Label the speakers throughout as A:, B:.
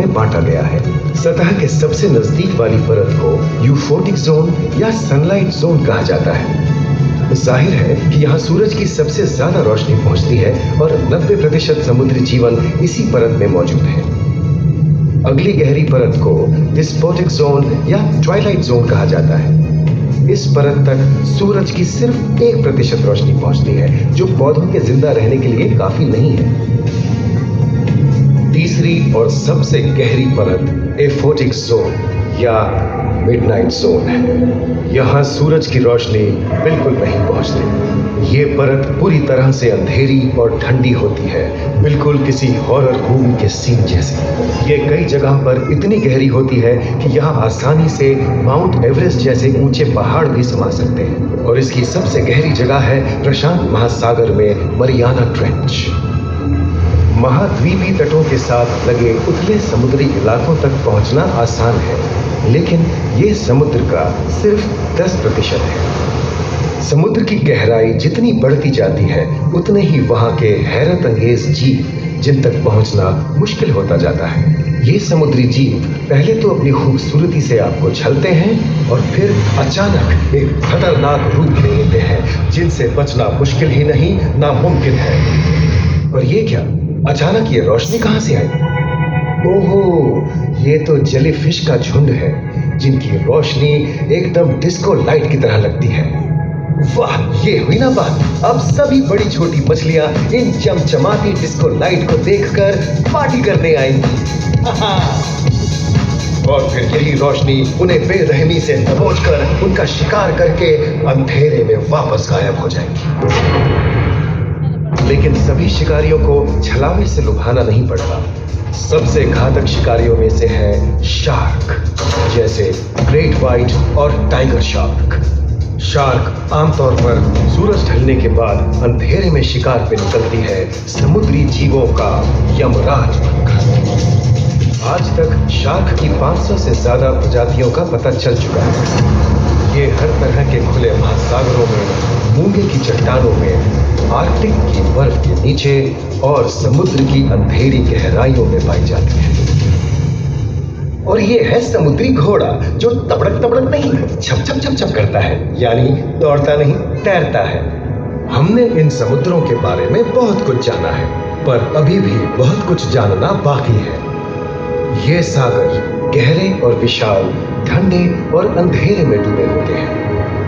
A: में बांटा गया है। सतह के सबसे नजदीक वाली परत को यूफोटिक जोन या सनलाइट जोन कहा जाता है। जाहिर है कि यहाँ सूरज की सबसे ज्यादा रोशनी पहुंचती है और 90% समुद्री जीवन इसी परत में मौजूद है। अगली गहरी परत को डिस्पोटिक जोन या ट्वाइलाइट जोन कहा जाता है। इस परत तक सूरज की सिर्फ 1% रोशनी पहुंचती है, जो पौधों के जिंदा रहने के लिए काफी नहीं है। तीसरी और सबसे गहरी परत एफोटिक जोन या मिडनाइट जोन है। यहाँ सूरज की रोशनी बिल्कुल नहीं पहुंचती। ये परत पूरी तरह से अंधेरी और ठंडी होती है, बिल्कुल किसी हॉरर मूवी के सीन जैसे। ये कई जगह पर इतनी गहरी होती है कि यहाँ आसानी से माउंट एवरेस्ट जैसे ऊंचे पहाड़ भी समा सकते हैं। और इसकी सबसे गहरी जगह है प्रशांत महासागर में मरियाना ट्रेंच। महाद्वीपीय तटों के साथ लगे उथले समुद्री इलाकों तक पहुंचना आसान है, लेकिन ये समुद्र का सिर्फ 10% है। समुद्र की गहराई जितनी बढ़ती जाती है, उतने ही वहां के हैरत अंगेज जीव जिन तक पहुंचना मुश्किल होता जाता है। ये समुद्री जीव पहले तो अपनी खूबसूरती से आपको छलते हैं और फिर अचानक एक खतरनाक रूप ले लेते हैं, जिनसे बचना मुश्किल ही नहीं, नामुमकिन है। और ये क्या, अचानक ये रोशनी कहां से आई? ओहो, ये तो जेलीफिश का झुंड है, जिनकी रोशनी एकदम डिस्को लाइट की तरह लगती है। वाह, ये हुई ना बात। अब सभी बड़ी छोटी मछलियां इन चमचमाती डिस्को लाइट को देखकर पार्टी करने आएंगी। और फिर यही रोशनी उन्हें बेरहमी से दबोचकर उनका शिकार करके अंधेरे में वापस गायब हो जाएगी। लेकिन सभी शिकारियों को छलावे से लुभाना नहीं पड़ता। सबसे घातक शिकारियों में से है शार्क, जैसे ग्रेट व्हाइट और टाइगर शार्क। शार्क आमतौर पर सूरज ढलने के बाद अंधेरे में शिकार पे निकलती है, समुद्री जीवों का यमराज बनकर। आज तक शार्क की 500 से ज्यादा प्रजातियों का पता चल चुका है। ये हर तरह के खुले महासागरों में, मूंगे की चट्टानों में, आर्कटिक की बर्फ के नीचे और समुद्र की अंधेरी गहराइयों में पाई जाती है। और ये है समुद्री घोड़ा, जो तबड़क तबड़क नहीं, छप छप छप छप करता है, यानी दौड़ता नहीं, तैरता है। हमने इन समुद्रों के बारे में बहुत कुछ जाना है, पर अभी भी बहुत कुछ जानना बाकी है। ये सागर गहरे और विशाल, ठंडे और अंधेरे में डूबे होते हैं।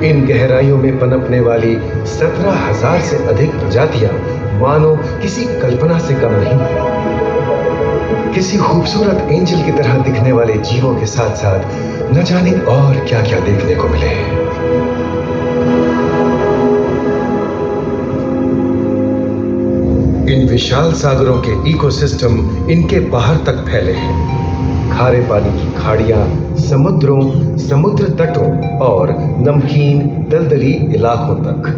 A: इन गहराइयों में पनपने वाली 17,000 से अधिक प्रजातियां मानो किसी कल्पना से कम नहीं है। किसी खूबसूरत एंजल की तरह दिखने वाले जीवों के साथ साथ न जाने और क्या क्या देखने को मिले। इन विशाल सागरों के इकोसिस्टम इनके बाहर तक फैले हैं। खारे पानी की खाड़ियां समुद्रों, समुद्र तटों और नमकीन दलदली इलाकों तक।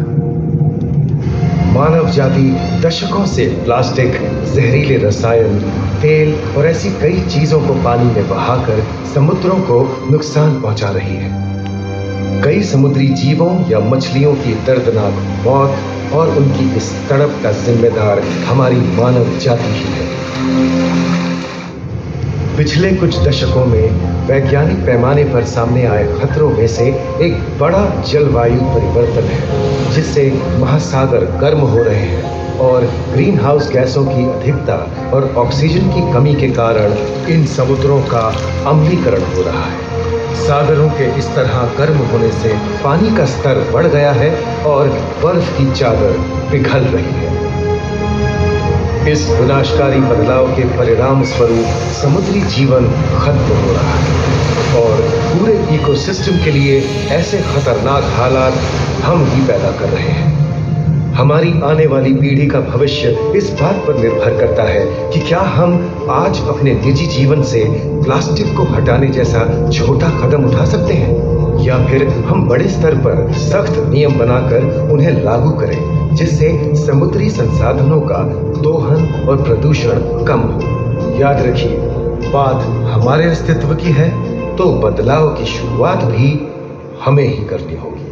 A: मानव जाति दशकों से प्लास्टिक, जहरीले रसायन, तेल और ऐसी कई चीजों को पानी में बहाकर समुद्रों को नुकसान पहुंचा रही है। कई समुद्री जीवों या मछलियों की दर्दनाक मौत और उनकी इस तड़प का जिम्मेदार हमारी मानव जाति ही है। पिछले कुछ दशकों में वैज्ञानिक पैमाने पर सामने आए खतरों में से एक बड़ा जलवायु परिवर्तन है, जिससे महासागर गर्म हो रहे हैं और ग्रीन हाउस गैसों की अधिकता और ऑक्सीजन की कमी के कारण इन समुद्रों का अम्लीकरण हो रहा है। सागरों के इस तरह गर्म होने से पानी का स्तर बढ़ गया है और बर्फ की चादर पिघल रही है। इस विनाशकारी बदलाव के परिणाम स्वरूप समुद्री जीवन खत्म हो रहा है और पूरे इकोसिस्टम के लिए ऐसे खतरनाक हालात हम ही पैदा कर रहे हैं। हमारी आने वाली पीढ़ी का भविष्य इस बात पर निर्भर करता है कि क्या हम आज अपने निजी जीवन से प्लास्टिक को हटाने जैसा छोटा कदम उठा सकते हैं, या फिर हम बड़े स्तर पर सख्त नियम बनाकर उन्हें लागू करें, जिससे समुद्री संसाधनों का दोहन और प्रदूषण कम हो। याद रखिए, बात हमारे अस्तित्व की है, तो बदलाव की शुरुआत भी हमें ही करनी होगी।